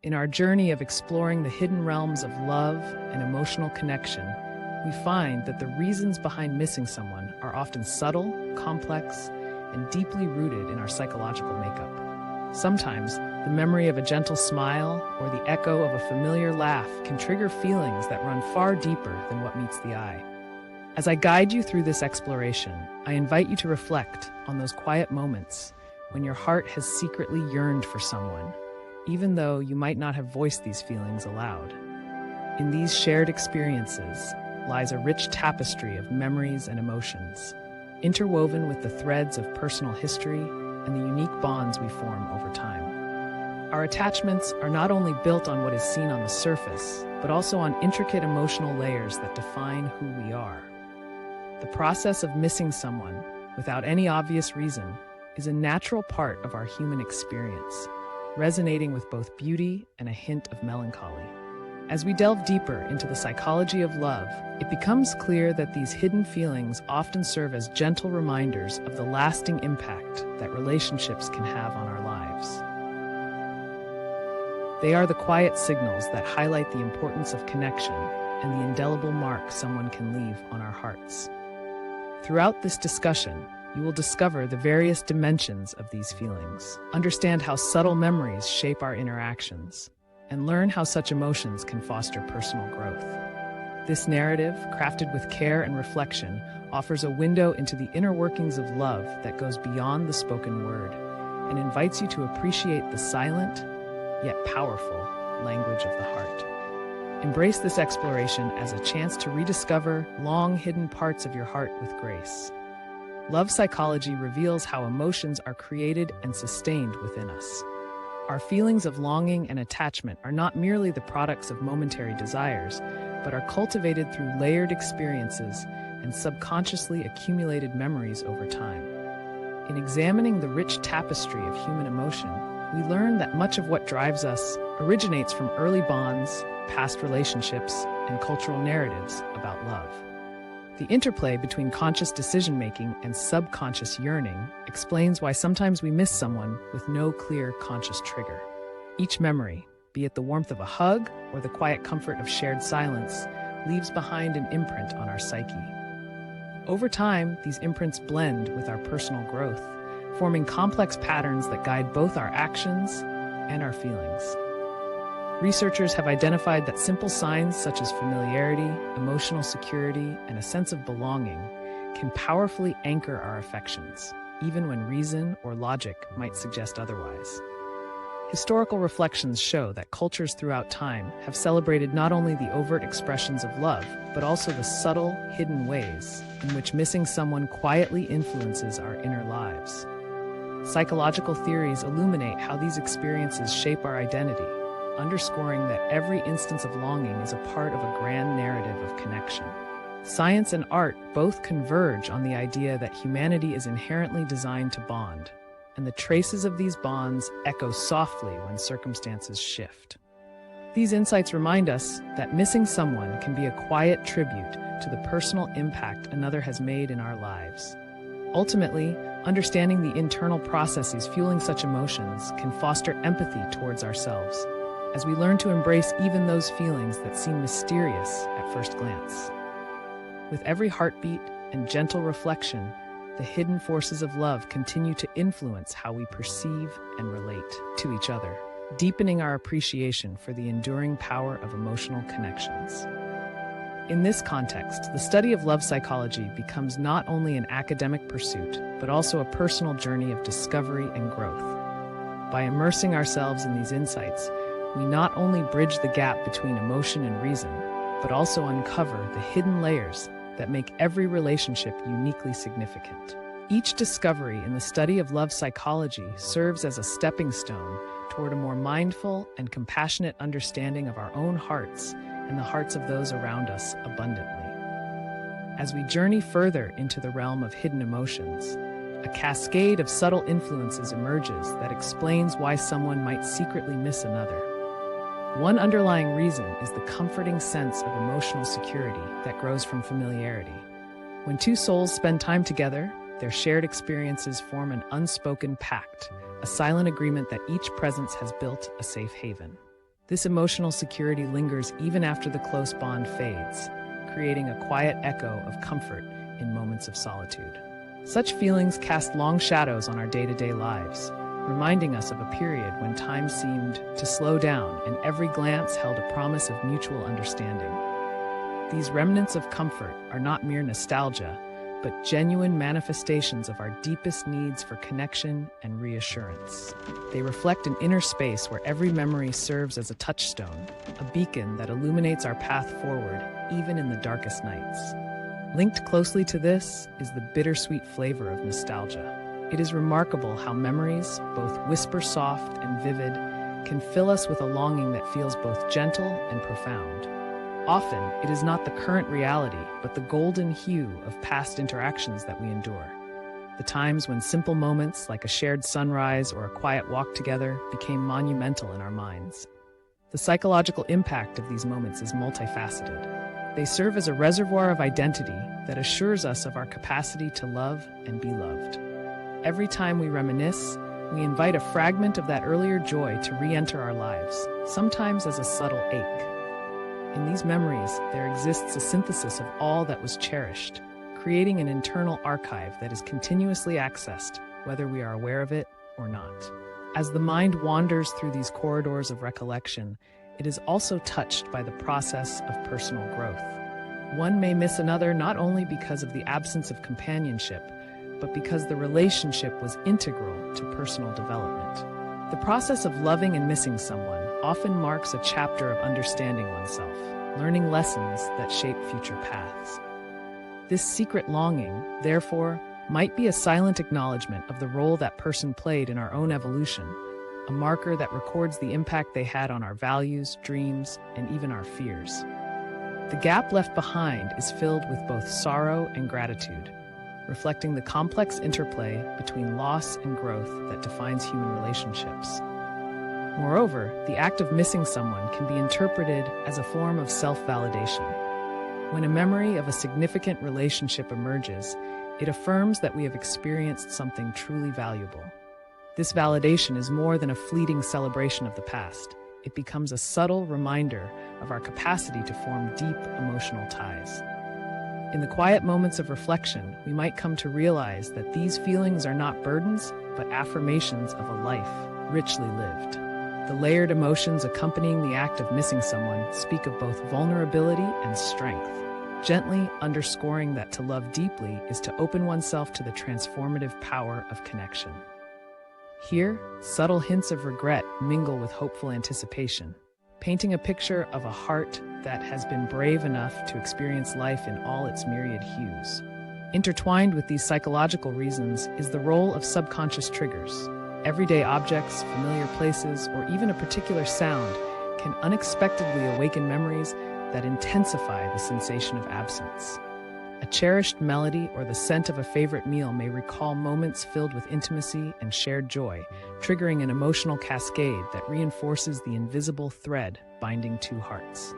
In our journey of exploring the hidden realms of love and emotional connection, we find that the reasons behind missing someone are often subtle, complex, and deeply rooted in our psychological makeup. Sometimes, the memory of a gentle smile or the echo of a familiar laugh can trigger feelings that run far deeper than what meets the eye. As I guide you through this exploration, I invite you to reflect on those quiet moments when your heart has secretly yearned for someone, even though you might not have voiced these feelings aloud. In these shared experiences lies a rich tapestry of memories and emotions, interwoven with the threads of personal history and the unique bonds we form over time. Our attachments are not only built on what is seen on the surface, but also on intricate emotional layers that define who we are. The process of missing someone, without any obvious reason, is a natural part of our human experience, resonating with both beauty and a hint of melancholy. As we delve deeper into the psychology of love, it becomes clear that these hidden feelings often serve as gentle reminders of the lasting impact that relationships can have on our lives. They are the quiet signals that highlight the importance of connection and the indelible mark someone can leave on our hearts. Throughout this discussion, you will discover the various dimensions of these feelings, understand how subtle memories shape our interactions, and learn how such emotions can foster personal growth. This narrative, crafted with care and reflection, offers a window into the inner workings of love that goes beyond the spoken word and invites you to appreciate the silent, yet powerful, language of the heart. Embrace this exploration as a chance to rediscover long-hidden parts of your heart with grace. Love psychology reveals how emotions are created and sustained within us. Our feelings of longing and attachment are not merely the products of momentary desires, but are cultivated through layered experiences and subconsciously accumulated memories over time. In examining the rich tapestry of human emotion, we learn that much of what drives us originates from early bonds, past relationships, and cultural narratives about love. The interplay between conscious decision-making and subconscious yearning explains why sometimes we miss someone with no clear conscious trigger. Each memory, be it the warmth of a hug or the quiet comfort of shared silence, leaves behind an imprint on our psyche. Over time, these imprints blend with our personal growth, forming complex patterns that guide both our actions and our feelings. Researchers have identified that simple signs such as familiarity, emotional security, and a sense of belonging can powerfully anchor our affections, even when reason or logic might suggest otherwise. Historical reflections show that cultures throughout time have celebrated not only the overt expressions of love, but also the subtle, hidden ways in which missing someone quietly influences our inner lives. Psychological theories illuminate how these experiences shape our identity, underscoring that every instance of longing is a part of a grand narrative of connection. Science and art both converge on the idea that humanity is inherently designed to bond, and the traces of these bonds echo softly when circumstances shift. These insights remind us that missing someone can be a quiet tribute to the personal impact another has made in our lives. Ultimately, understanding the internal processes fueling such emotions can foster empathy towards ourselves, as we learn to embrace even those feelings that seem mysterious at first glance. With every heartbeat and gentle reflection, the hidden forces of love continue to influence how we perceive and relate to each other, deepening our appreciation for the enduring power of emotional connections. In this context, the study of love psychology becomes not only an academic pursuit, but also a personal journey of discovery and growth. By immersing ourselves in these insights, we not only bridge the gap between emotion and reason, but also uncover the hidden layers that make every relationship uniquely significant. Each discovery in the study of love psychology serves as a stepping stone toward a more mindful and compassionate understanding of our own hearts and the hearts of those around us abundantly. As we journey further into the realm of hidden emotions, a cascade of subtle influences emerges that explains why someone might secretly miss another. One underlying reason is the comforting sense of emotional security that grows from familiarity. When two souls spend time together, their shared experiences form an unspoken pact, a silent agreement that each presence has built a safe haven. This emotional security lingers even after the close bond fades, creating a quiet echo of comfort in moments of solitude. Such feelings cast long shadows on our day-to-day lives, reminding us of a period when time seemed to slow down and every glance held a promise of mutual understanding. These remnants of comfort are not mere nostalgia, but genuine manifestations of our deepest needs for connection and reassurance. They reflect an inner space where every memory serves as a touchstone, a beacon that illuminates our path forward, even in the darkest nights. Linked closely to this is the bittersweet flavor of nostalgia. It is remarkable how memories, both whisper soft and vivid, can fill us with a longing that feels both gentle and profound. Often, it is not the current reality, but the golden hue of past interactions that we endure. The times when simple moments like a shared sunrise or a quiet walk together became monumental in our minds. The psychological impact of these moments is multifaceted. They serve as a reservoir of identity that assures us of our capacity to love and be loved. Every time we reminisce, we invite a fragment of that earlier joy to re-enter our lives, sometimes as a subtle ache. In these memories, there exists a synthesis of all that was cherished, creating an internal archive that is continuously accessed, whether we are aware of it or not. As the mind wanders through these corridors of recollection, it is also touched by the process of personal growth. One may miss another not only because of the absence of companionship, but because the relationship was integral to personal development. The process of loving and missing someone often marks a chapter of understanding oneself, learning lessons that shape future paths. This secret longing, therefore, might be a silent acknowledgement of the role that person played in our own evolution, a marker that records the impact they had on our values, dreams, and even our fears. The gap left behind is filled with both sorrow and gratitude, reflecting the complex interplay between loss and growth that defines human relationships. Moreover, the act of missing someone can be interpreted as a form of self-validation. When a memory of a significant relationship emerges, it affirms that we have experienced something truly valuable. This validation is more than a fleeting celebration of the past. It becomes a subtle reminder of our capacity to form deep emotional ties. In the quiet moments of reflection, we might come to realize that these feelings are not burdens, but affirmations of a life richly lived. The layered emotions accompanying the act of missing someone speak of both vulnerability and strength, gently underscoring that to love deeply is to open oneself to the transformative power of connection. Here, subtle hints of regret mingle with hopeful anticipation, painting a picture of a heart that has been brave enough to experience life in all its myriad hues. Intertwined with these psychological reasons is the role of subconscious triggers. Everyday objects, familiar places, or even a particular sound can unexpectedly awaken memories that intensify the sensation of absence. A cherished melody or the scent of a favorite meal may recall moments filled with intimacy and shared joy, triggering an emotional cascade that reinforces the invisible thread binding two hearts.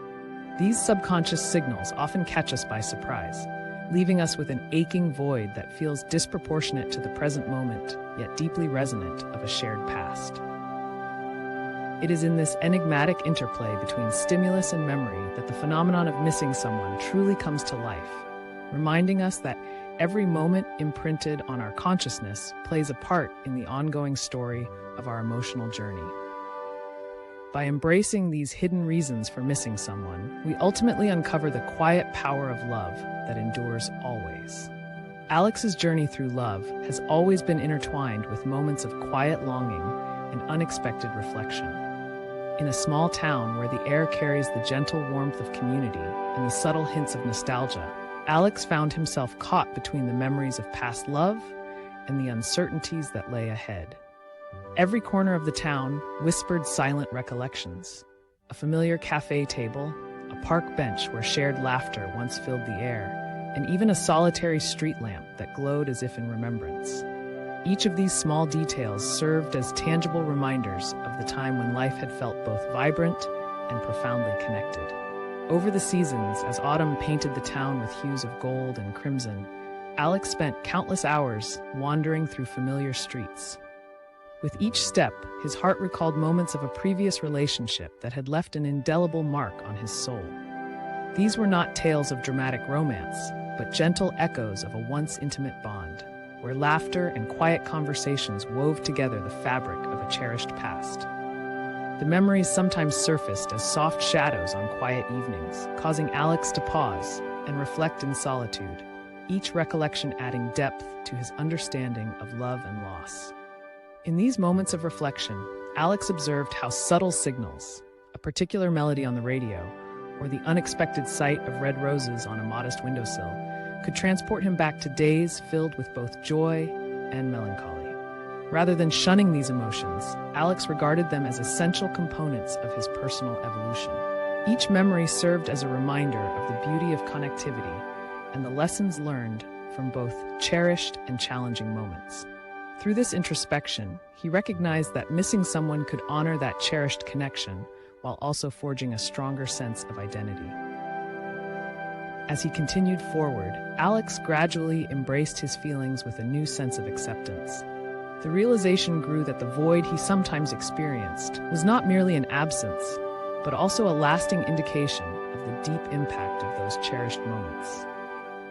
These subconscious signals often catch us by surprise, leaving us with an aching void that feels disproportionate to the present moment, yet deeply resonant of a shared past. It is in this enigmatic interplay between stimulus and memory that the phenomenon of missing someone truly comes to life, reminding us that every moment imprinted on our consciousness plays a part in the ongoing story of our emotional journey. By embracing these hidden reasons for missing someone, we ultimately uncover the quiet power of love that endures always. Alex's journey through love has always been intertwined with moments of quiet longing and unexpected reflection. In a small town where the air carries the gentle warmth of community and the subtle hints of nostalgia, Alex found himself caught between the memories of past love and the uncertainties that lay ahead. Every corner of the town whispered silent recollections. A familiar cafe table, a park bench where shared laughter once filled the air, and even a solitary street lamp that glowed as if in remembrance. Each of these small details served as tangible reminders of the time when life had felt both vibrant and profoundly connected. Over the seasons, as autumn painted the town with hues of gold and crimson, Alex spent countless hours wandering through familiar streets. With each step, his heart recalled moments of a previous relationship that had left an indelible mark on his soul. These were not tales of dramatic romance, but gentle echoes of a once intimate bond, where laughter and quiet conversations wove together the fabric of a cherished past. The memories sometimes surfaced as soft shadows on quiet evenings, causing Alex to pause and reflect in solitude, each recollection adding depth to his understanding of love and loss. In these moments of reflection, Alex observed how subtle signals, a particular melody on the radio, or the unexpected sight of red roses on a modest windowsill, could transport him back to days filled with both joy and melancholy. Rather than shunning these emotions, Alex regarded them as essential components of his personal evolution. Each memory served as a reminder of the beauty of connectivity and the lessons learned from both cherished and challenging moments. Through this introspection, he recognized that missing someone could honor that cherished connection while also forging a stronger sense of identity. As he continued forward, Alex gradually embraced his feelings with a new sense of acceptance. The realization grew that the void he sometimes experienced was not merely an absence, but also a lasting indication of the deep impact of those cherished moments.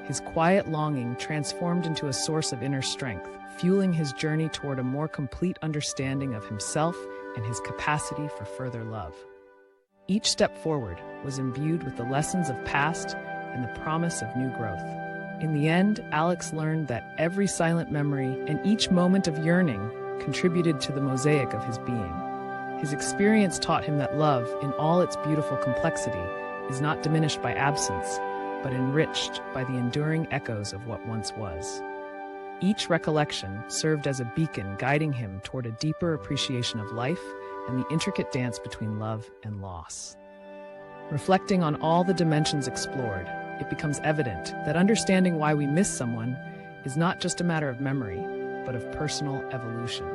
His quiet longing transformed into a source of inner strength, fueling his journey toward a more complete understanding of himself and his capacity for further love. Each step forward was imbued with the lessons of past and the promise of new growth. In the end, Alex learned that every silent memory and each moment of yearning contributed to the mosaic of his being. His experience taught him that love, in all its beautiful complexity, is not diminished by absence, but enriched by the enduring echoes of what once was. Each recollection served as a beacon guiding him toward a deeper appreciation of life and the intricate dance between love and loss. Reflecting on all the dimensions explored, it becomes evident that understanding why we miss someone is not just a matter of memory, but of personal evolution.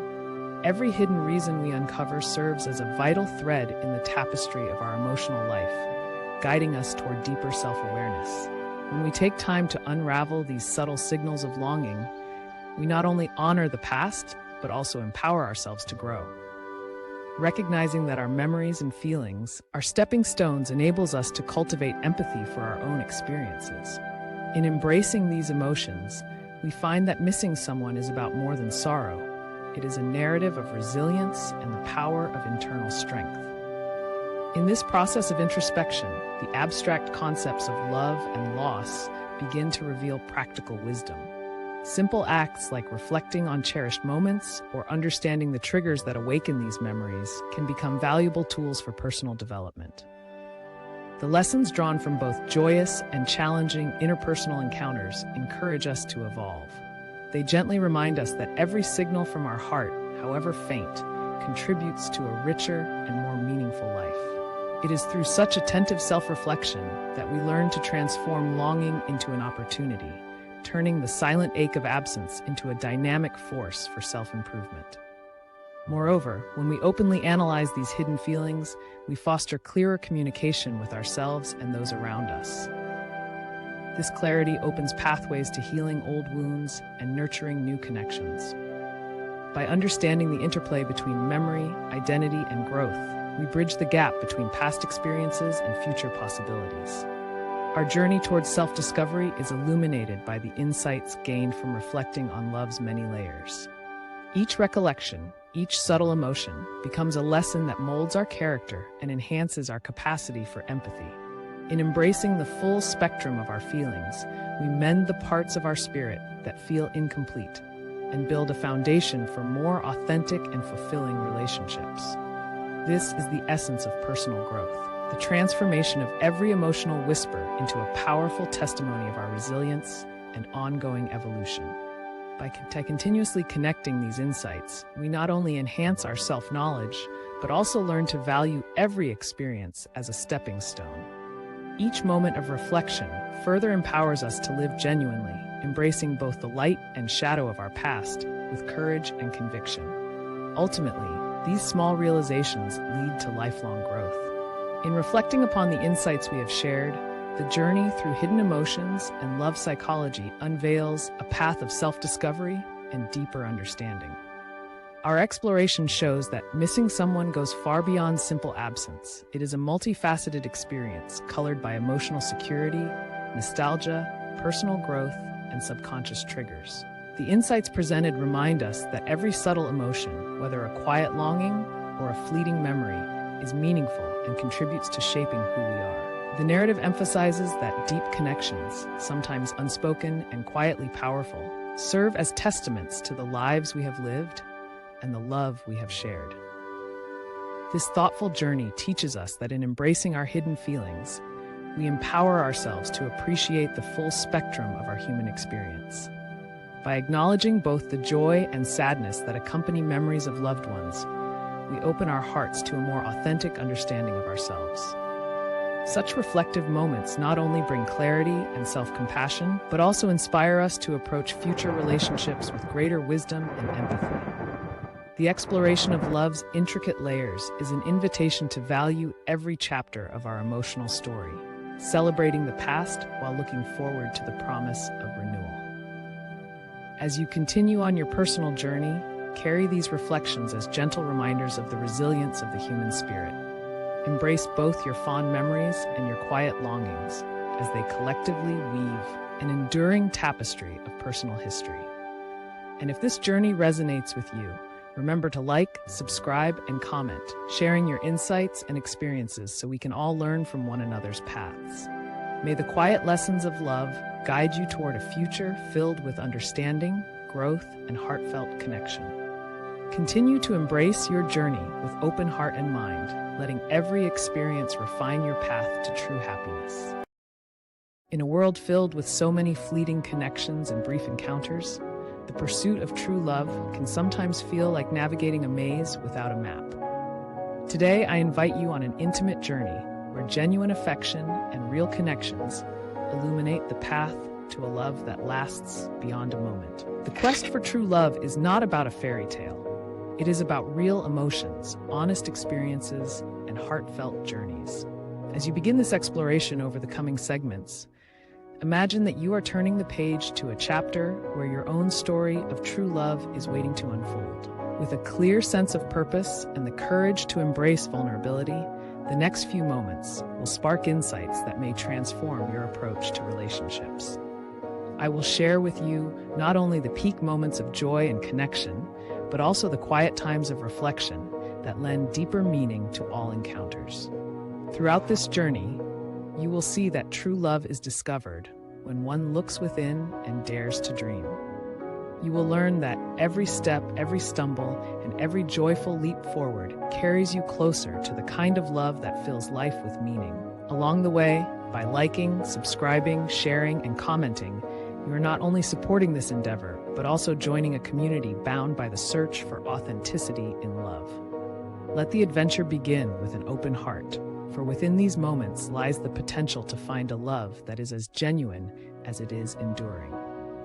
Every hidden reason we uncover serves as a vital thread in the tapestry of our emotional life, guiding us toward deeper self-awareness. When we take time to unravel these subtle signals of longing, we not only honor the past, but also empower ourselves to grow. Recognizing that our memories and feelings are stepping stones enables us to cultivate empathy for our own experiences. In embracing these emotions, we find that missing someone is about more than sorrow. It is a narrative of resilience and the power of internal strength. In this process of introspection, the abstract concepts of love and loss begin to reveal practical wisdom. Simple acts like reflecting on cherished moments or understanding the triggers that awaken these memories can become valuable tools for personal development. The lessons drawn from both joyous and challenging interpersonal encounters encourage us to evolve. They gently remind us that every signal from our heart, however faint, contributes to a richer and more meaningful life. It is through such attentive self-reflection that we learn to transform longing into an opportunity, turning the silent ache of absence into a dynamic force for self-improvement. Moreover, when we openly analyze these hidden feelings, we foster clearer communication with ourselves and those around us. This clarity opens pathways to healing old wounds and nurturing new connections. By understanding the interplay between memory, identity, and growth, we bridge the gap between past experiences and future possibilities. Our journey towards self-discovery is illuminated by the insights gained from reflecting on love's many layers. Each recollection, each subtle emotion, becomes a lesson that molds our character and enhances our capacity for empathy. In embracing the full spectrum of our feelings, we mend the parts of our spirit that feel incomplete and build a foundation for more authentic and fulfilling relationships. This is the essence of personal growth. The transformation of every emotional whisper into a powerful testimony of our resilience and ongoing evolution. By continuously connecting these insights, we not only enhance our self-knowledge, but also learn to value every experience as a stepping stone. Each moment of reflection further empowers us to live genuinely, embracing both the light and shadow of our past with courage and conviction. Ultimately, these small realizations lead to lifelong growth. In reflecting upon the insights we have shared, the journey through hidden emotions and love psychology unveils a path of self-discovery and deeper understanding. Our exploration shows that missing someone goes far beyond simple absence. It is a multifaceted experience colored by emotional security, nostalgia, personal growth, and subconscious triggers. The insights presented remind us that every subtle emotion, whether a quiet longing or a fleeting memory, is meaningful and contributes to shaping who we are. The narrative emphasizes that deep connections, sometimes unspoken and quietly powerful, serve as testaments to the lives we have lived and the love we have shared. This thoughtful journey teaches us that in embracing our hidden feelings, we empower ourselves to appreciate the full spectrum of our human experience. By acknowledging both the joy and sadness that accompany memories of loved ones, we open our hearts to a more authentic understanding of ourselves. Such reflective moments not only bring clarity and self-compassion, but also inspire us to approach future relationships with greater wisdom and empathy. The exploration of love's intricate layers is an invitation to value every chapter of our emotional story, celebrating the past while looking forward to the promise of renewal. As you continue on your personal journey, carry these reflections as gentle reminders of the resilience of the human spirit. Embrace both your fond memories and your quiet longings as they collectively weave an enduring tapestry of personal history. And if this journey resonates with you, remember to like, subscribe, and comment, sharing your insights and experiences so we can all learn from one another's paths. May the quiet lessons of love guide you toward a future filled with understanding, growth, and heartfelt connection. Continue to embrace your journey with open heart and mind, letting every experience refine your path to true happiness. In a world filled with so many fleeting connections and brief encounters, the pursuit of true love can sometimes feel like navigating a maze without a map. Today, I invite you on an intimate journey where genuine affection and real connections illuminate the path to a love that lasts beyond a moment. The quest for true love is not about a fairy tale. It is about real emotions, honest experiences, and heartfelt journeys. As you begin this exploration over the coming segments, imagine that you are turning the page to a chapter where your own story of true love is waiting to unfold. With a clear sense of purpose and the courage to embrace vulnerability, the next few moments will spark insights that may transform your approach to relationships. I will share with you not only the peak moments of joy and connection, but also the quiet times of reflection that lend deeper meaning to all encounters. Throughout this journey, you will see that true love is discovered when one looks within and dares to dream. You will learn that every step, every stumble, and every joyful leap forward carries you closer to the kind of love that fills life with meaning. Along the way, by liking, subscribing, sharing, and commenting, you are not only supporting this endeavor, but also joining a community bound by the search for authenticity in love. Let the adventure begin with an open heart, for within these moments lies the potential to find a love that is as genuine as it is enduring.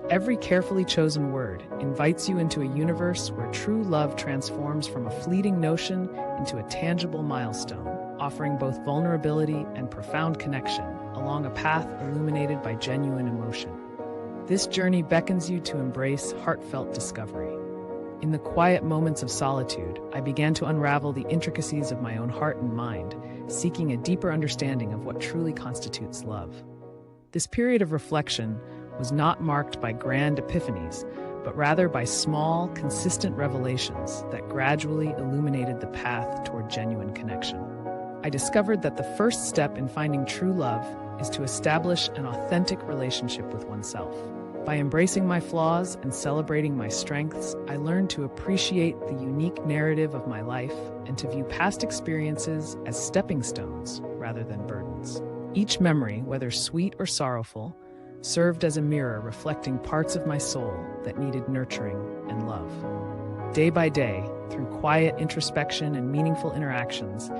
Every carefully chosen word invites you into a universe where true love transforms from a fleeting notion into a tangible milestone, offering both vulnerability and profound connection along a path illuminated by genuine emotion. This journey beckons you to embrace heartfelt discovery. In the quiet moments of solitude, I began to unravel the intricacies of my own heart and mind, seeking a deeper understanding of what truly constitutes love. This period of reflection was not marked by grand epiphanies, but rather by small, consistent revelations that gradually illuminated the path toward genuine connection. I discovered that the first step in finding true love is to establish an authentic relationship with oneself. By embracing my flaws and celebrating my strengths, I learned to appreciate the unique narrative of my life and to view past experiences as stepping stones rather than burdens. Each memory, whether sweet or sorrowful, served as a mirror reflecting parts of my soul that needed nurturing and love. Day by day, through quiet introspection and meaningful interactions,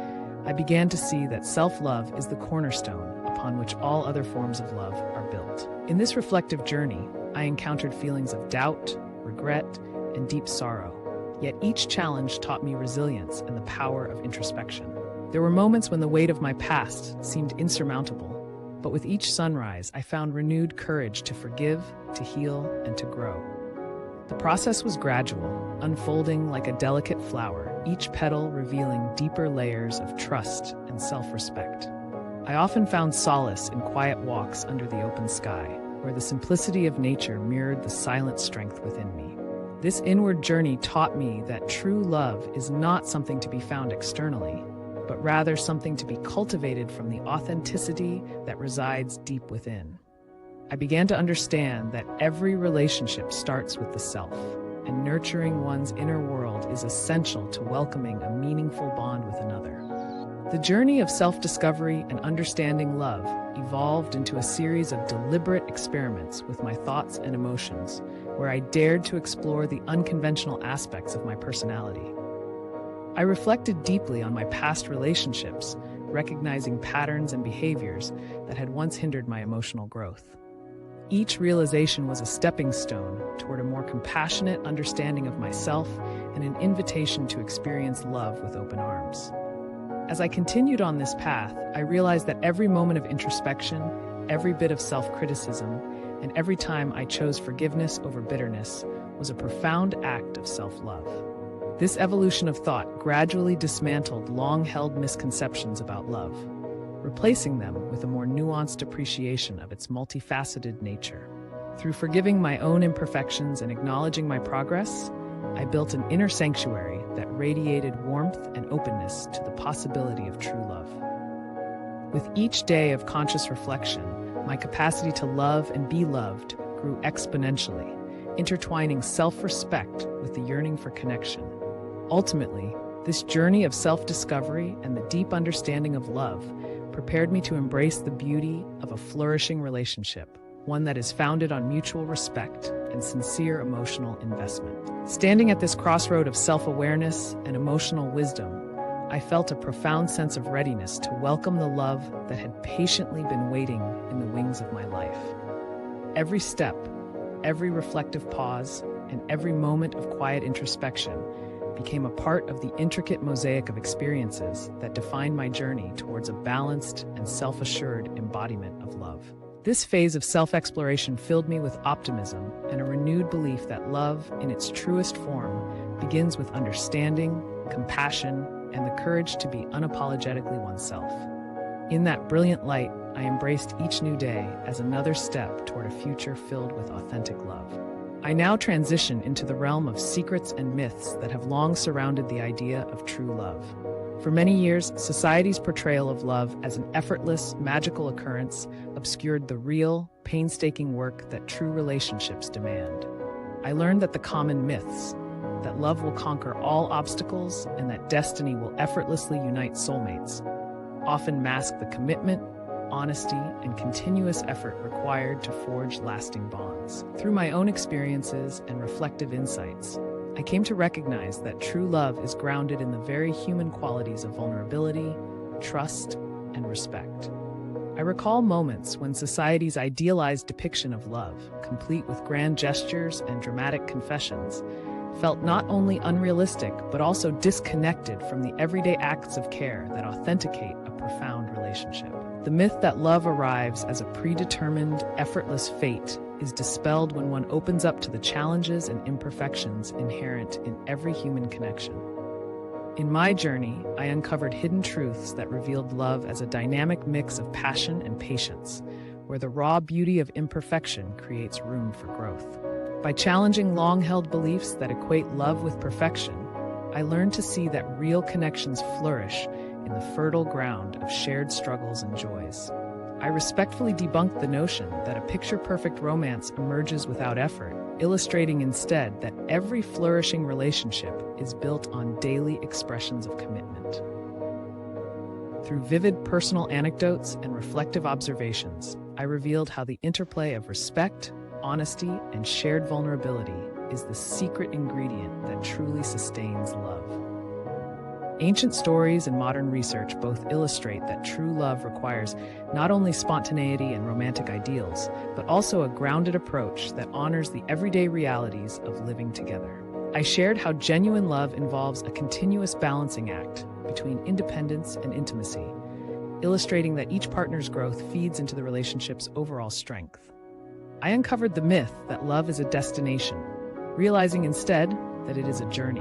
I began to see that self-love is the cornerstone upon which all other forms of love are built. In this reflective journey, I encountered feelings of doubt, regret, and deep sorrow. Yet each challenge taught me resilience and the power of introspection. There were moments when the weight of my past seemed insurmountable, but with each sunrise, I found renewed courage to forgive, to heal, and to grow. The process was gradual, unfolding like a delicate flower, each petal revealing deeper layers of trust and self-respect. I often found solace in quiet walks under the open sky, where the simplicity of nature mirrored the silent strength within me. This inward journey taught me that true love is not something to be found externally, but rather something to be cultivated from the authenticity that resides deep within. I began to understand that every relationship starts with the self, and nurturing one's inner world is essential to welcoming a meaningful bond with another. The journey of self-discovery and understanding love evolved into a series of deliberate experiments with my thoughts and emotions, where I dared to explore the unconventional aspects of my personality. I reflected deeply on my past relationships, recognizing patterns and behaviors that had once hindered my emotional growth. Each realization was a stepping stone toward a more compassionate understanding of myself and an invitation to experience love with open arms. As I continued on this path, I realized that every moment of introspection, every bit of self-criticism, and every time I chose forgiveness over bitterness was a profound act of self-love. This evolution of thought gradually dismantled long-held misconceptions about love, replacing them with a more nuanced appreciation of its multifaceted nature. Through forgiving my own imperfections and acknowledging my progress, I built an inner sanctuary that radiated warmth and openness to the possibility of true love. With each day of conscious reflection, my capacity to love and be loved grew exponentially, intertwining self-respect with the yearning for connection. Ultimately, this journey of self-discovery and the deep understanding of love prepared me to embrace the beauty of a flourishing relationship, one that is founded on mutual respect and sincere emotional investment. Standing at this crossroad of self-awareness and emotional wisdom, I felt a profound sense of readiness to welcome the love that had patiently been waiting in the wings of my life. Every step, every reflective pause, and every moment of quiet introspection became a part of the intricate mosaic of experiences that defined my journey towards a balanced and self-assured embodiment of love. This phase of self-exploration filled me with optimism and a renewed belief that love, in its truest form, begins with understanding, compassion, and the courage to be unapologetically oneself. In that brilliant light, I embraced each new day as another step toward a future filled with authentic love. I now transition into the realm of secrets and myths that have long surrounded the idea of true love. For many years, society's portrayal of love as an effortless, magical occurrence obscured the real, painstaking work that true relationships demand. I learned that the common myths, that love will conquer all obstacles and that destiny will effortlessly unite soulmates, often mask the commitment, honesty, and continuous effort required to forge lasting bonds. Through my own experiences and reflective insights, I came to recognize that true love is grounded in the very human qualities of vulnerability, trust, and respect. I recall moments when society's idealized depiction of love, complete with grand gestures and dramatic confessions, felt not only unrealistic but also disconnected from the everyday acts of care that authenticate a profound relationship. The myth that love arrives as a predetermined, effortless fate is dispelled when one opens up to the challenges and imperfections inherent in every human connection. In my journey, I uncovered hidden truths that revealed love as a dynamic mix of passion and patience, where the raw beauty of imperfection creates room for growth. By challenging long-held beliefs that equate love with perfection, I learned to see that real connections flourish in the fertile ground of shared struggles and joys. I respectfully debunked the notion that a picture-perfect romance emerges without effort, illustrating instead that every flourishing relationship is built on daily expressions of commitment. Through vivid personal anecdotes and reflective observations, I revealed how the interplay of respect, honesty, and shared vulnerability is the secret ingredient that truly sustains love. Ancient stories and modern research both illustrate that true love requires not only spontaneity and romantic ideals, but also a grounded approach that honors the everyday realities of living together. I shared how genuine love involves a continuous balancing act between independence and intimacy, illustrating that each partner's growth feeds into the relationship's overall strength. I uncovered the myth that love is a destination, realizing instead that it is a journey,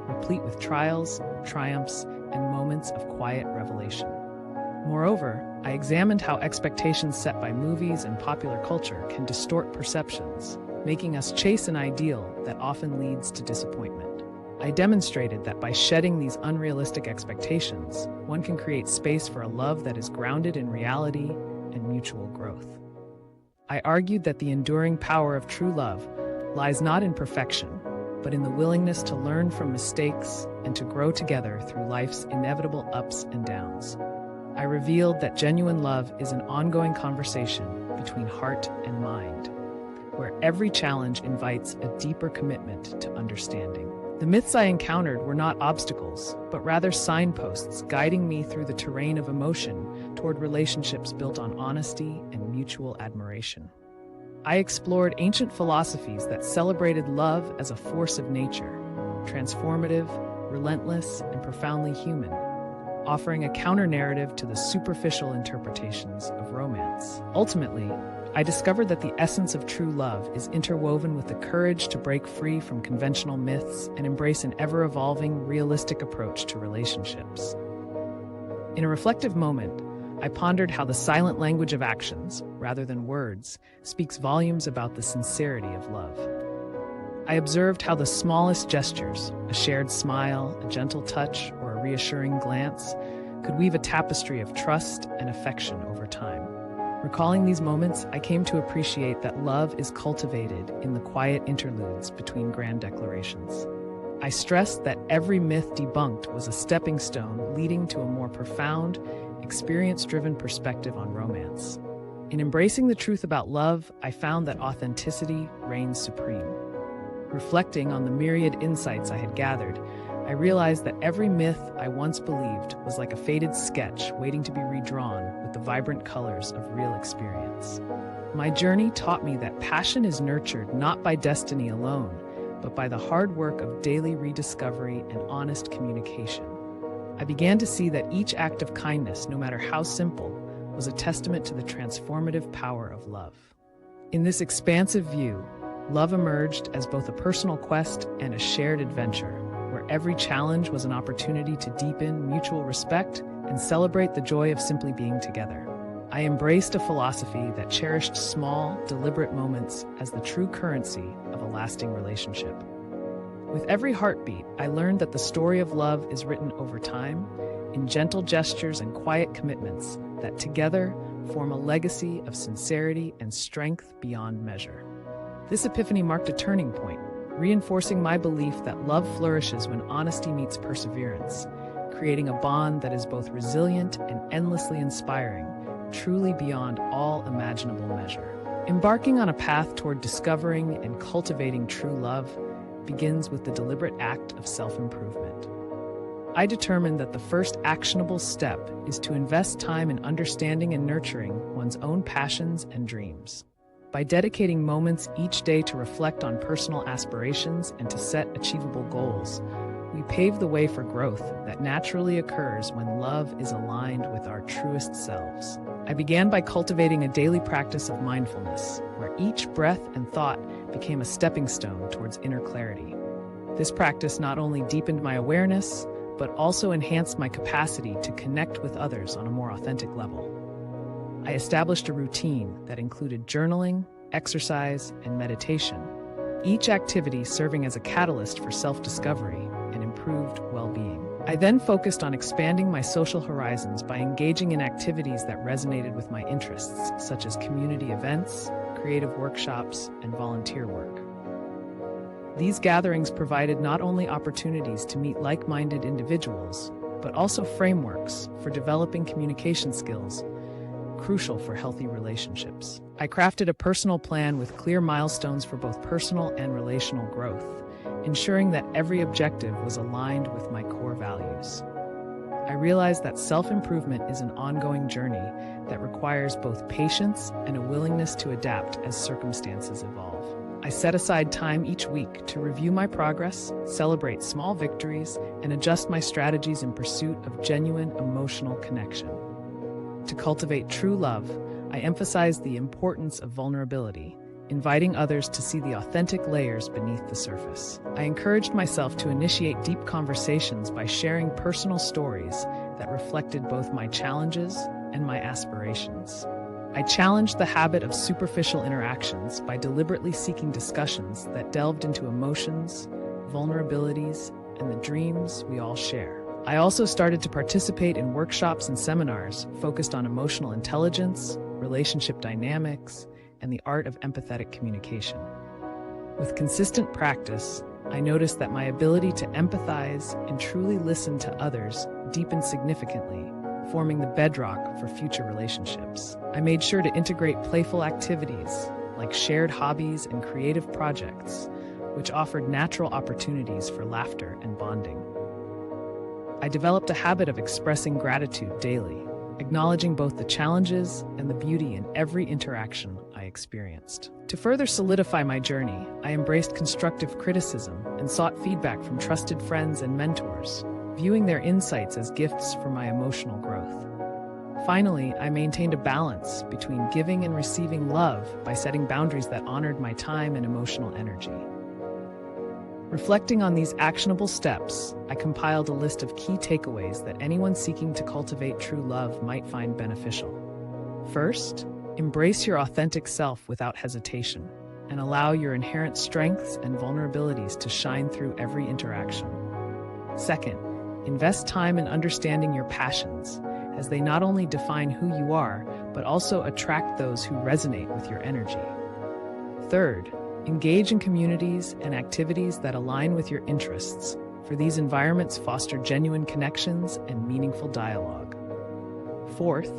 replete with trials, triumphs, and moments of quiet revelation. Moreover, I examined how expectations set by movies and popular culture can distort perceptions, making us chase an ideal that often leads to disappointment. I demonstrated that by shedding these unrealistic expectations, one can create space for a love that is grounded in reality and mutual growth. I argued that the enduring power of true love lies not in perfection, but in the willingness to learn from mistakes and to grow together through life's inevitable ups and downs. I revealed that genuine love is an ongoing conversation between heart and mind, where every challenge invites a deeper commitment to understanding. The myths I encountered were not obstacles, but rather signposts guiding me through the terrain of emotion toward relationships built on honesty and mutual admiration. I explored ancient philosophies that celebrated love as a force of nature, transformative, relentless, and profoundly human, offering a counter-narrative to the superficial interpretations of romance. Ultimately, I discovered that the essence of true love is interwoven with the courage to break free from conventional myths and embrace an ever-evolving, realistic approach to relationships. In a reflective moment, I pondered how the silent language of actions, rather than words, speaks volumes about the sincerity of love. I observed how the smallest gestures, a shared smile, a gentle touch, or a reassuring glance, could weave a tapestry of trust and affection over time. Recalling these moments, I came to appreciate that love is cultivated in the quiet interludes between grand declarations. I stressed that every myth debunked was a stepping stone leading to a more profound, experience-driven perspective on romance. In embracing the truth about love, I found that authenticity reigns supreme. Reflecting on the myriad insights I had gathered, I realized that every myth I once believed was like a faded sketch waiting to be redrawn with the vibrant colors of real experience. My journey taught me that passion is nurtured not by destiny alone, but by the hard work of daily rediscovery and honest communication. I began to see that each act of kindness, no matter how simple, was a testament to the transformative power of love. In this expansive view, love emerged as both a personal quest and a shared adventure, where every challenge was an opportunity to deepen mutual respect and celebrate the joy of simply being together. I embraced a philosophy that cherished small, deliberate moments as the true currency of a lasting relationship. With every heartbeat, I learned that the story of love is written over time, in gentle gestures and quiet commitments that together form a legacy of sincerity and strength beyond measure. This epiphany marked a turning point, reinforcing my belief that love flourishes when honesty meets perseverance, creating a bond that is both resilient and endlessly inspiring, truly beyond all imaginable measure. Embarking on a path toward discovering and cultivating true love begins with the deliberate act of self-improvement. I determined that the first actionable step is to invest time in understanding and nurturing one's own passions and dreams. By dedicating moments each day to reflect on personal aspirations and to set achievable goals, we pave the way for growth that naturally occurs when love is aligned with our truest selves. I began by cultivating a daily practice of mindfulness, where each breath and thought became a stepping stone towards inner clarity. This practice not only deepened my awareness, but also enhanced my capacity to connect with others on a more authentic level. I established a routine that included journaling, exercise, and meditation, each activity serving as a catalyst for self-discovery and improved well-being. I then focused on expanding my social horizons by engaging in activities that resonated with my interests, such as community events, creative workshops, and volunteer work. These gatherings provided not only opportunities to meet like-minded individuals, but also frameworks for developing communication skills crucial for healthy relationships. I crafted a personal plan with clear milestones for both personal and relational growth, ensuring that every objective was aligned with my core values. I realized that self-improvement is an ongoing journey that requires both patience and a willingness to adapt as circumstances evolve. I set aside time each week to review my progress, celebrate small victories, and adjust my strategies in pursuit of genuine emotional connection. To cultivate true love, I emphasized the importance of vulnerability, inviting others to see the authentic layers beneath the surface. I encouraged myself to initiate deep conversations by sharing personal stories that reflected both my challenges and my aspirations. I challenged the habit of superficial interactions by deliberately seeking discussions that delved into emotions, vulnerabilities, and the dreams we all share. I also started to participate in workshops and seminars focused on emotional intelligence, relationship dynamics, and the art of empathetic communication. With consistent practice, I noticed that my ability to empathize and truly listen to others deepened significantly, forming the bedrock for future relationships. I made sure to integrate playful activities like shared hobbies and creative projects, which offered natural opportunities for laughter and bonding. I developed a habit of expressing gratitude daily, acknowledging both the challenges and the beauty in every interaction I experienced. To further solidify my journey, I embraced constructive criticism and sought feedback from trusted friends and mentors, viewing their insights as gifts for my emotional growth. Finally, I maintained a balance between giving and receiving love by setting boundaries that honored my time and emotional energy. Reflecting on these actionable steps, I compiled a list of key takeaways that anyone seeking to cultivate true love might find beneficial. First, embrace your authentic self without hesitation, and allow your inherent strengths and vulnerabilities to shine through every interaction. Second, invest time in understanding your passions, as they not only define who you are, but also attract those who resonate with your energy. Third, engage in communities and activities that align with your interests, for these environments foster genuine connections and meaningful dialogue. Fourth,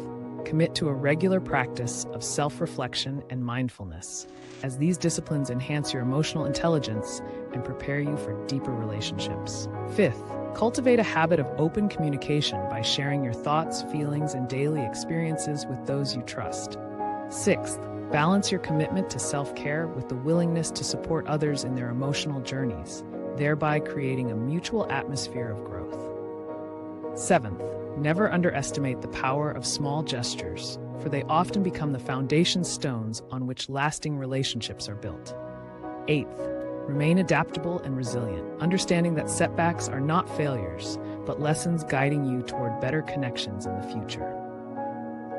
commit to a regular practice of self-reflection and mindfulness, as these disciplines enhance your emotional intelligence and prepare you for deeper relationships. Fifth, cultivate a habit of open communication by sharing your thoughts, feelings, and daily experiences with those you trust. Sixth, balance your commitment to self-care with the willingness to support others in their emotional journeys, thereby creating a mutual atmosphere of growth. Seventh, never underestimate the power of small gestures, for they often become the foundation stones on which lasting relationships are built. Eighth, remain adaptable and resilient, understanding that setbacks are not failures, but lessons guiding you toward better connections in the future.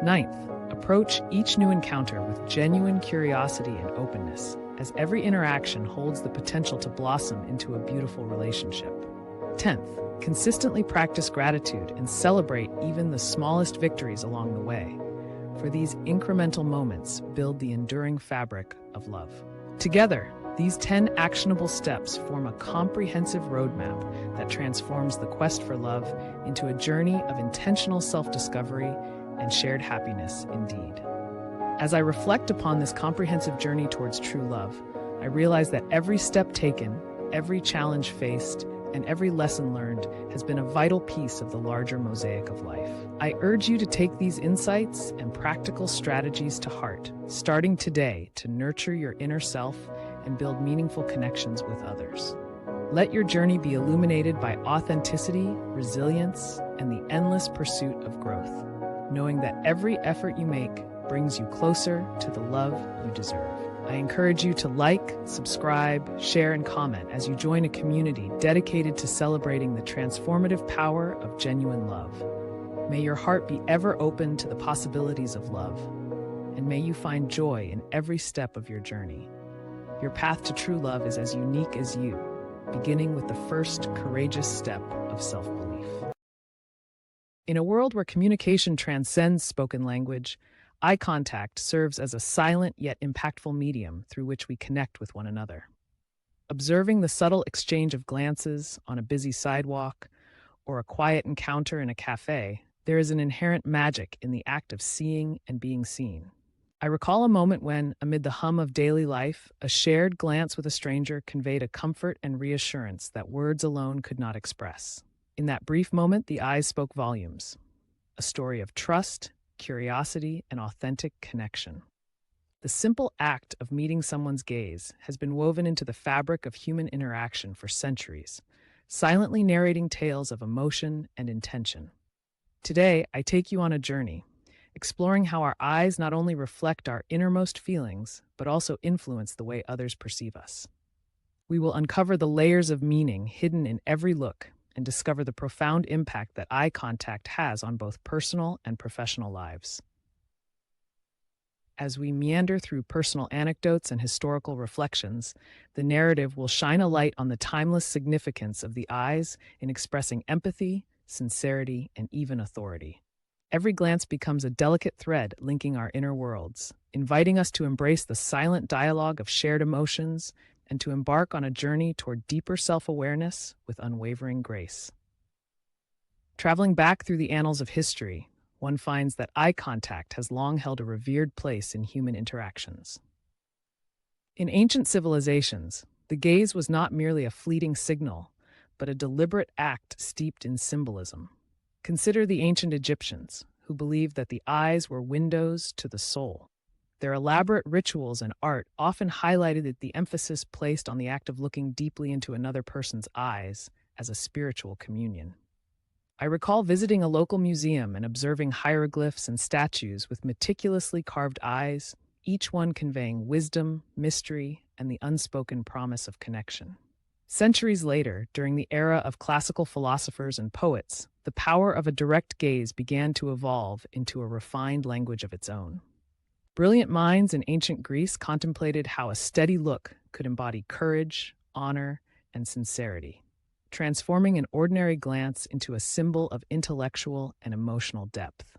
Ninth, approach each new encounter with genuine curiosity and openness, as every interaction holds the potential to blossom into a beautiful relationship. 10th, consistently practice gratitude and celebrate even the smallest victories along the way, for these incremental moments build the enduring fabric of love. Together, these 10 actionable steps form a comprehensive roadmap that transforms the quest for love into a journey of intentional self-discovery and shared happiness indeed. As I reflect upon this comprehensive journey towards true love, I realize that every step taken, every challenge faced, and every lesson learned has been a vital piece of the larger mosaic of life. I urge you to take these insights and practical strategies to heart, starting today to nurture your inner self and build meaningful connections with others. Let your journey be illuminated by authenticity, resilience, and the endless pursuit of growth, knowing that every effort you make brings you closer to the love you deserve. I encourage you to like, subscribe, share, and comment as you join a community dedicated to celebrating the transformative power of genuine love. May your heart be ever open to the possibilities of love, and may you find joy in every step of your journey. Your path to true love is as unique as you, beginning with the first courageous step of self-belief. In a world where communication transcends spoken language, eye contact serves as a silent yet impactful medium through which we connect with one another. Observing the subtle exchange of glances on a busy sidewalk or a quiet encounter in a cafe, there is an inherent magic in the act of seeing and being seen. I recall a moment when, amid the hum of daily life, a shared glance with a stranger conveyed a comfort and reassurance that words alone could not express. In that brief moment, the eyes spoke volumes, a story of trust, curiosity, and authentic connection. The simple act of meeting someone's gaze has been woven into the fabric of human interaction for centuries, silently narrating tales of emotion and intention. Today, I take you on a journey, exploring how our eyes not only reflect our innermost feelings, but also influence the way others perceive us. We will uncover the layers of meaning hidden in every look and discover the profound impact that eye contact has on both personal and professional lives. As we meander through personal anecdotes and historical reflections, the narrative will shine a light on the timeless significance of the eyes in expressing empathy, sincerity, and even authority. Every glance becomes a delicate thread linking our inner worlds, inviting us to embrace the silent dialogue of shared emotions and to embark on a journey toward deeper self-awareness with unwavering grace. Traveling back through the annals of history, one finds that eye contact has long held a revered place in human interactions. In ancient civilizations, the gaze was not merely a fleeting signal, but a deliberate act steeped in symbolism. Consider the ancient Egyptians, who believed that the eyes were windows to the soul. Their elaborate rituals and art often highlighted the emphasis placed on the act of looking deeply into another person's eyes as a spiritual communion. I recall visiting a local museum and observing hieroglyphs and statues with meticulously carved eyes, each one conveying wisdom, mystery, and the unspoken promise of connection. Centuries later, during the era of classical philosophers and poets, the power of a direct gaze began to evolve into a refined language of its own. Brilliant minds in ancient Greece contemplated how a steady look could embody courage, honor, and sincerity, transforming an ordinary glance into a symbol of intellectual and emotional depth.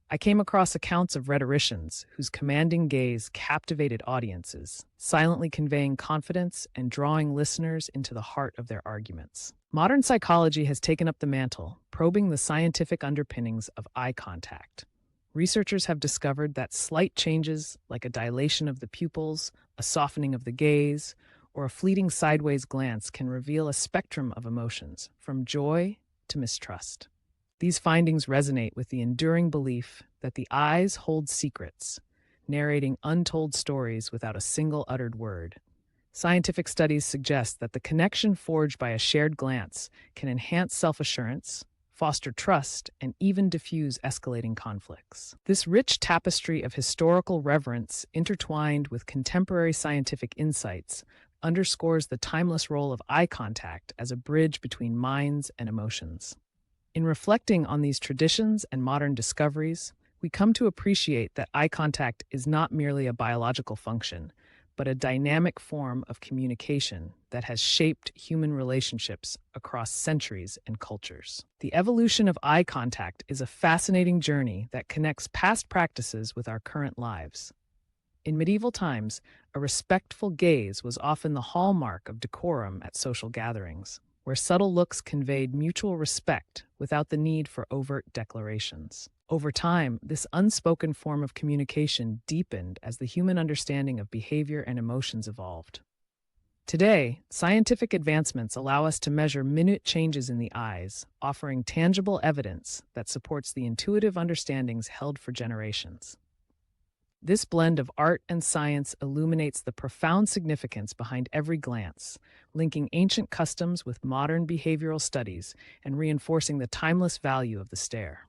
I came across accounts of rhetoricians whose commanding gaze captivated audiences, silently conveying confidence and drawing listeners into the heart of their arguments. Modern psychology has taken up the mantle, probing the scientific underpinnings of eye contact. Researchers have discovered that slight changes, like a dilation of the pupils, a softening of the gaze, or a fleeting sideways glance, can reveal a spectrum of emotions, from joy to mistrust. These findings resonate with the enduring belief that the eyes hold secrets, narrating untold stories without a single uttered word. Scientific studies suggest that the connection forged by a shared glance can enhance self-assurance, foster trust, and even diffuse escalating conflicts. This rich tapestry of historical reverence, intertwined with contemporary scientific insights, underscores the timeless role of eye contact as a bridge between minds and emotions. In reflecting on these traditions and modern discoveries, we come to appreciate that eye contact is not merely a biological function, but a dynamic form of communication that has shaped human relationships across centuries and cultures. The evolution of eye contact is a fascinating journey that connects past practices with our current lives. In medieval times, a respectful gaze was often the hallmark of decorum at social gatherings, where subtle looks conveyed mutual respect without the need for overt declarations. Over time, this unspoken form of communication deepened as the human understanding of behavior and emotions evolved. Today, scientific advancements allow us to measure minute changes in the eyes, offering tangible evidence that supports the intuitive understandings held for generations. This blend of art and science illuminates the profound significance behind every glance, linking ancient customs with modern behavioral studies and reinforcing the timeless value of the stare.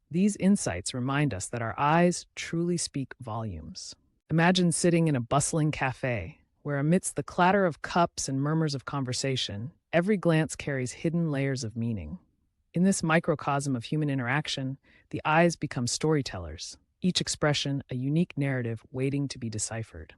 These insights remind us that our eyes truly speak volumes. Imagine sitting in a bustling cafe, where amidst the clatter of cups and murmurs of conversation, every glance carries hidden layers of meaning. In this microcosm of human interaction, the eyes become storytellers, each expression a unique narrative waiting to be deciphered.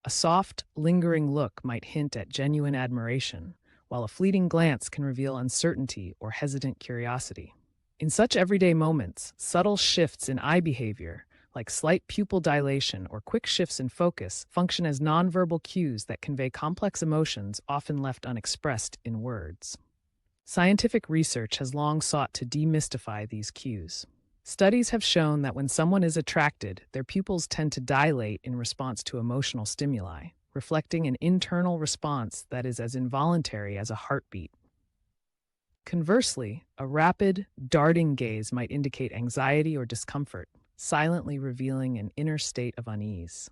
A soft, lingering look might hint at genuine admiration, while a fleeting glance can reveal uncertainty or hesitant curiosity. In such everyday moments, subtle shifts in eye behavior, like slight pupil dilation or quick shifts in focus, function as nonverbal cues that convey complex emotions often left unexpressed in words. Scientific research has long sought to demystify these cues. Studies have shown that when someone is attracted, their pupils tend to dilate in response to emotional stimuli, reflecting an internal response that is as involuntary as a heartbeat. Conversely, a rapid, darting gaze might indicate anxiety or discomfort, silently revealing an inner state of unease.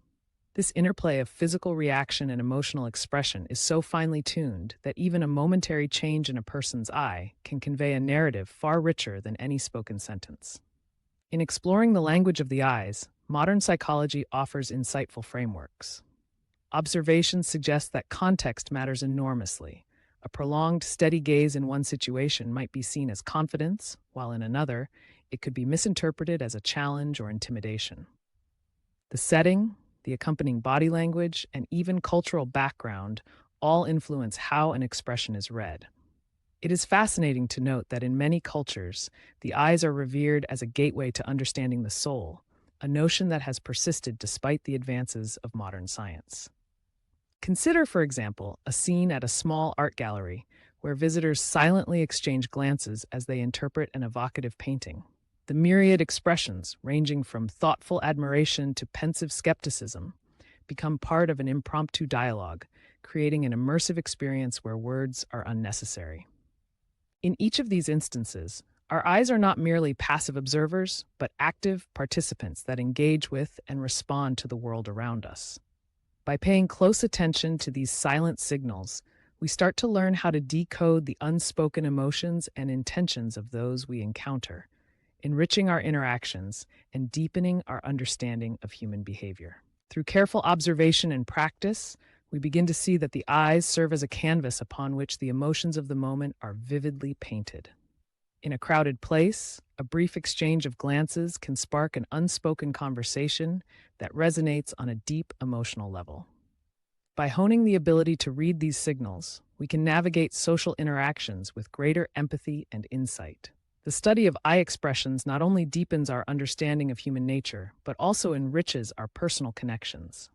This interplay of physical reaction and emotional expression is so finely tuned that even a momentary change in a person's eye can convey a narrative far richer than any spoken sentence. In exploring the language of the eyes, modern psychology offers insightful frameworks. Observations suggest that context matters enormously. A prolonged, steady gaze in one situation might be seen as confidence, while in another, it could be misinterpreted as a challenge or intimidation. The setting, the accompanying body language, and even cultural background all influence how an expression is read. It is fascinating to note that in many cultures, the eyes are revered as a gateway to understanding the soul, a notion that has persisted despite the advances of modern science. Consider, for example, a scene at a small art gallery where visitors silently exchange glances as they interpret an evocative painting. The myriad expressions, ranging from thoughtful admiration to pensive skepticism, become part of an impromptu dialogue, creating an immersive experience where words are unnecessary. In each of these instances, our eyes are not merely passive observers, but active participants that engage with and respond to the world around us. By paying close attention to these silent signals, we start to learn how to decode the unspoken emotions and intentions of those we encounter, enriching our interactions and deepening our understanding of human behavior. Through careful observation and practice, we begin to see that the eyes serve as a canvas upon which the emotions of the moment are vividly painted. In a crowded place, a brief exchange of glances can spark an unspoken conversation that resonates on a deep emotional level. By honing the ability to read these signals, we can navigate social interactions with greater empathy and insight. The study of eye expressions not only deepens our understanding of human nature, but also enriches our personal connections.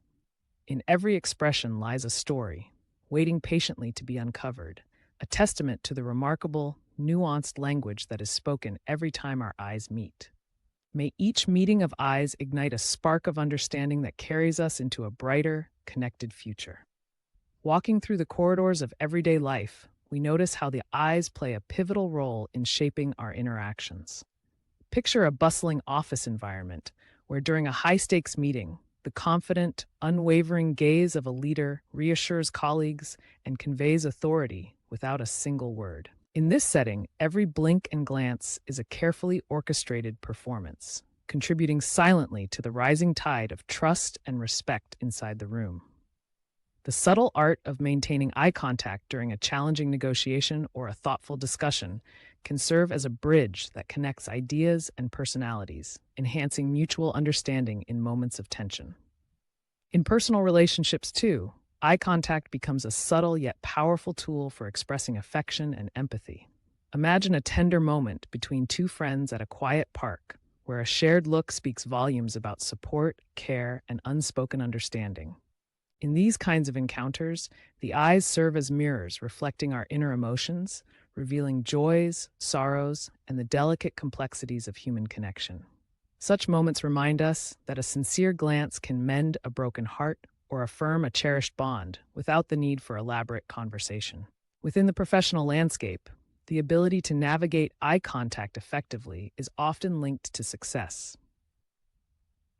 In every expression lies a story, waiting patiently to be uncovered, a testament to the remarkable, nuanced language that is spoken every time our eyes meet. May each meeting of eyes ignite a spark of understanding that carries us into a brighter, connected future. Walking through the corridors of everyday life, we notice how the eyes play a pivotal role in shaping our interactions. Picture a bustling office environment where during a high-stakes meeting, the confident, unwavering gaze of a leader reassures colleagues and conveys authority without a single word. In this setting, every blink and glance is a carefully orchestrated performance, contributing silently to the rising tide of trust and respect inside the room. The subtle art of maintaining eye contact during a challenging negotiation or a thoughtful discussion can serve as a bridge that connects ideas and personalities, enhancing mutual understanding in moments of tension. In personal relationships, too, eye contact becomes a subtle yet powerful tool for expressing affection and empathy. Imagine a tender moment between two friends at a quiet park, where a shared look speaks volumes about support, care, and unspoken understanding. In these kinds of encounters, the eyes serve as mirrors reflecting our inner emotions, revealing joys, sorrows, and the delicate complexities of human connection. Such moments remind us that a sincere glance can mend a broken heart or affirm a cherished bond without the need for elaborate conversation. Within the professional landscape, the ability to navigate eye contact effectively is often linked to success.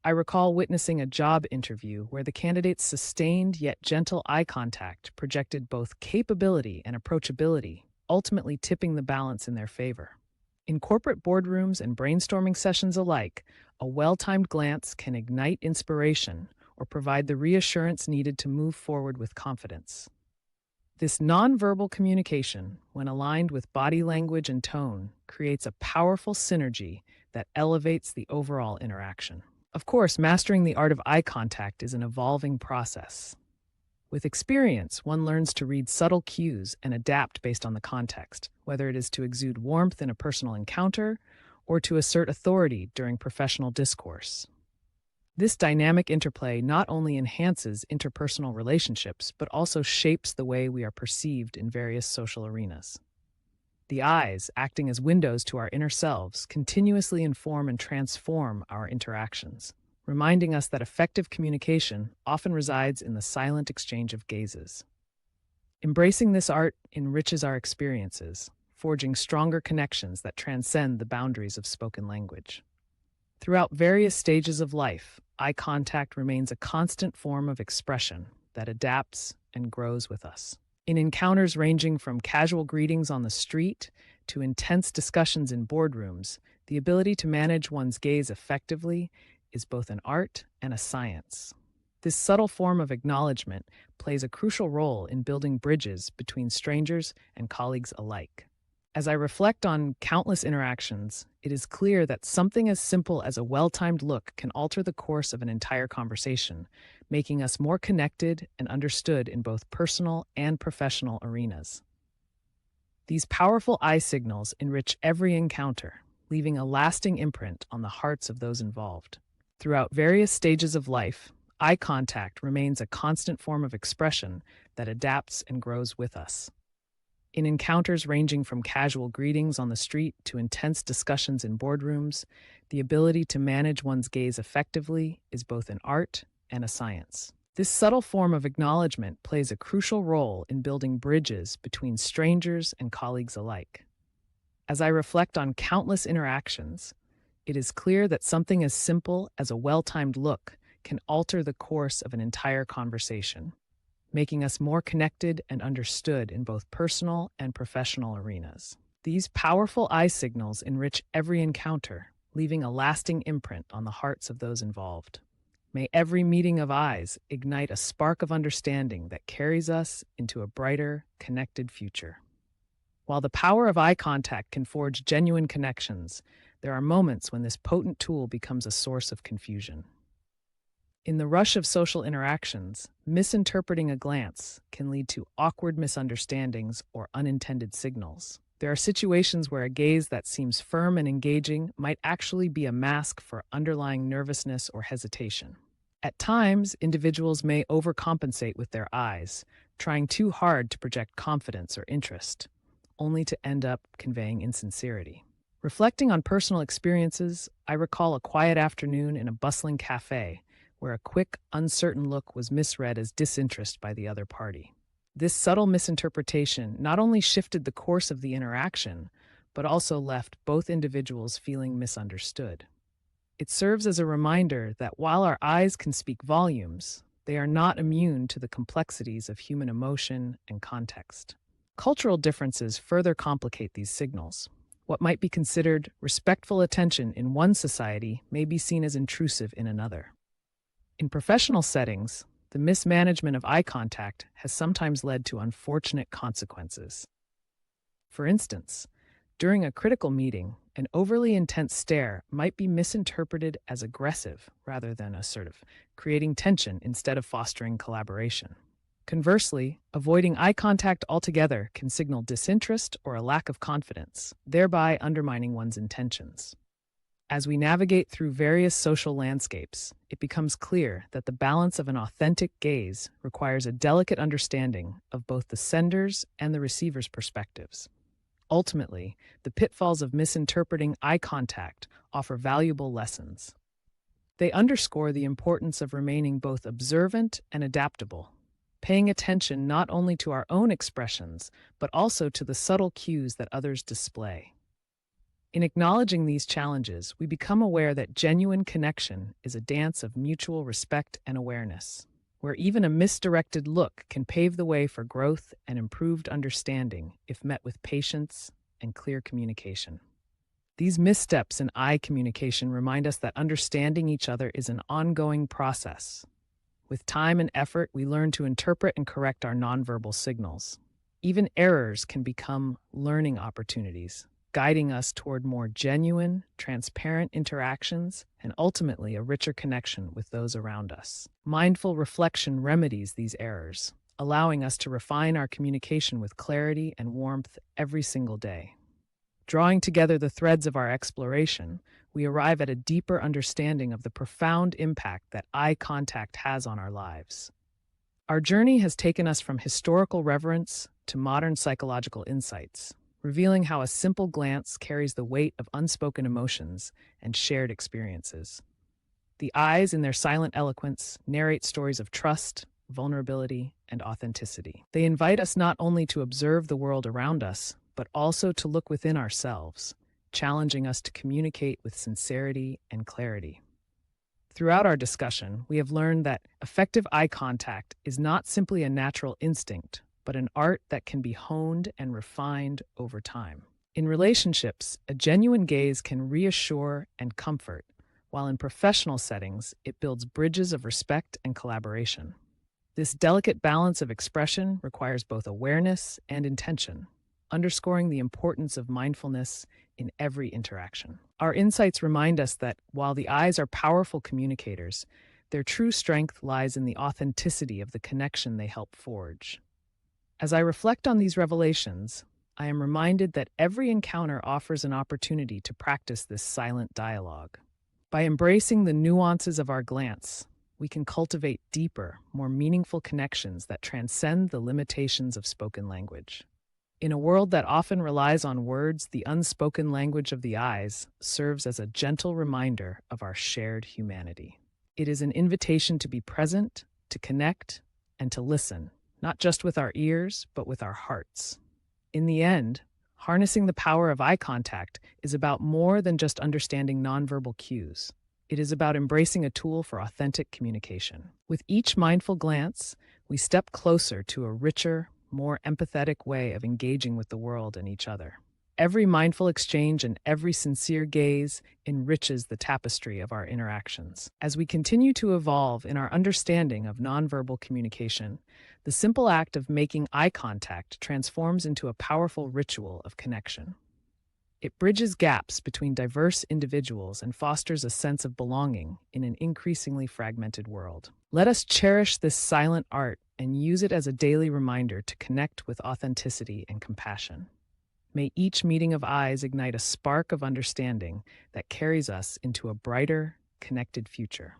I recall witnessing a job interview where the candidate's sustained yet gentle eye contact projected both capability and approachability, ultimately tipping the balance in their favor. In corporate boardrooms and brainstorming sessions alike, a well-timed glance can ignite inspiration or provide the reassurance needed to move forward with confidence. This nonverbal communication, when aligned with body language and tone, creates a powerful synergy that elevates the overall interaction. Of course, mastering the art of eye contact is an evolving process. With experience, one learns to read subtle cues and adapt based on the context, whether it is to exude warmth in a personal encounter or to assert authority during professional discourse. This dynamic interplay not only enhances interpersonal relationships, but also shapes the way we are perceived in various social arenas. The eyes, acting as windows to our inner selves, continuously inform and transform our interactions, reminding us that effective communication often resides in the silent exchange of gazes. Embracing this art enriches our experiences, forging stronger connections that transcend the boundaries of spoken language. Throughout various stages of life, eye contact remains a constant form of expression that adapts and grows with us. In encounters ranging from casual greetings on the street to intense discussions in boardrooms, The ability to manage one's gaze effectively is both an art and a science. This subtle form of acknowledgement plays a crucial role in building bridges between strangers and colleagues alike. As I reflect on countless interactions, it is clear that something as simple as a well-timed look can alter the course of an entire conversation, making us more connected and understood in both personal and professional arenas. These powerful eye signals enrich every encounter, leaving a lasting imprint on the hearts of those involved. Throughout various stages of life, eye contact remains a constant form of expression that adapts and grows with us. In encounters ranging from casual greetings on the street to intense discussions in boardrooms, the ability to manage one's gaze effectively is both an art and a science. This subtle form of acknowledgement plays a crucial role in building bridges between strangers and colleagues alike. As I reflect on countless interactions, it is clear that something as simple as a well-timed look can alter the course of an entire conversation, making us more connected and understood in both personal and professional arenas. These powerful eye signals enrich every encounter, leaving a lasting imprint on the hearts of those involved. May every meeting of eyes ignite a spark of understanding that carries us into a brighter, connected future. While the power of eye contact can forge genuine connections, there are moments when this potent tool becomes a source of confusion. In the rush of social interactions, misinterpreting a glance can lead to awkward misunderstandings or unintended signals. There are situations where a gaze that seems firm and engaging might actually be a mask for underlying nervousness or hesitation. At times, individuals may overcompensate with their eyes, trying too hard to project confidence or interest, only to end up conveying insincerity. Reflecting on personal experiences, I recall a quiet afternoon in a bustling cafe where a quick, uncertain look was misread as disinterest by the other party. This subtle misinterpretation not only shifted the course of the interaction, but also left both individuals feeling misunderstood. It serves as a reminder that while our eyes can speak volumes, they are not immune to the complexities of human emotion and context. Cultural differences further complicate these signals. What might be considered respectful attention in one society may be seen as intrusive in another. In professional settings, the mismanagement of eye contact has sometimes led to unfortunate consequences. For instance, during a critical meeting, an overly intense stare might be misinterpreted as aggressive rather than assertive, creating tension instead of fostering collaboration. Conversely, avoiding eye contact altogether can signal disinterest or a lack of confidence, thereby undermining one's intentions. As we navigate through various social landscapes, it becomes clear that the balance of an authentic gaze requires a delicate understanding of both the sender's and the receiver's perspectives. Ultimately, the pitfalls of misinterpreting eye contact offer valuable lessons. They underscore the importance of remaining both observant and adaptable, paying attention not only to our own expressions, but also to the subtle cues that others display. In acknowledging these challenges, we become aware that genuine connection is a dance of mutual respect and awareness, where even a misdirected look can pave the way for growth and improved understanding if met with patience and clear communication. These missteps in eye communication remind us that understanding each other is an ongoing process. With time and effort, we learn to interpret and correct our nonverbal signals. Even errors can become learning opportunities, guiding us toward more genuine, transparent interactions and ultimately a richer connection with those around us. Mindful reflection remedies these errors, allowing us to refine our communication with clarity and warmth every single day. Drawing together the threads of our exploration, we arrive at a deeper understanding of the profound impact that eye contact has on our lives. Our journey has taken us from historical reverence to modern psychological insights, revealing how a simple glance carries the weight of unspoken emotions and shared experiences. The eyes, in their silent eloquence, narrate stories of trust, vulnerability, and authenticity. They invite us not only to observe the world around us, but also to look within ourselves, challenging us to communicate with sincerity and clarity. Throughout our discussion, we have learned that effective eye contact is not simply a natural instinct, but an art that can be honed and refined over time. In relationships, a genuine gaze can reassure and comfort, while in professional settings, it builds bridges of respect and collaboration. This delicate balance of expression requires both awareness and intention, underscoring the importance of mindfulness in every interaction. Our insights remind us that while the eyes are powerful communicators, their true strength lies in the authenticity of the connection they help forge. As I reflect on these revelations, I am reminded that every encounter offers an opportunity to practice this silent dialogue. By embracing the nuances of our glance, we can cultivate deeper, more meaningful connections that transcend the limitations of spoken language. In a world that often relies on words, the unspoken language of the eyes serves as a gentle reminder of our shared humanity. It is an invitation to be present, to connect, and to listen, not just with our ears, but with our hearts. In the end, harnessing the power of eye contact is about more than just understanding nonverbal cues. It is about embracing a tool for authentic communication. With each mindful glance, we step closer to a richer, more empathetic way of engaging with the world and each other. Every mindful exchange and every sincere gaze enriches the tapestry of our interactions. As we continue to evolve in our understanding of nonverbal communication, the simple act of making eye contact transforms into a powerful ritual of connection. It bridges gaps between diverse individuals and fosters a sense of belonging in an increasingly fragmented world. Let us cherish this silent art and use it as a daily reminder to connect with authenticity and compassion. May each meeting of eyes ignite a spark of understanding that carries us into a brighter, connected future.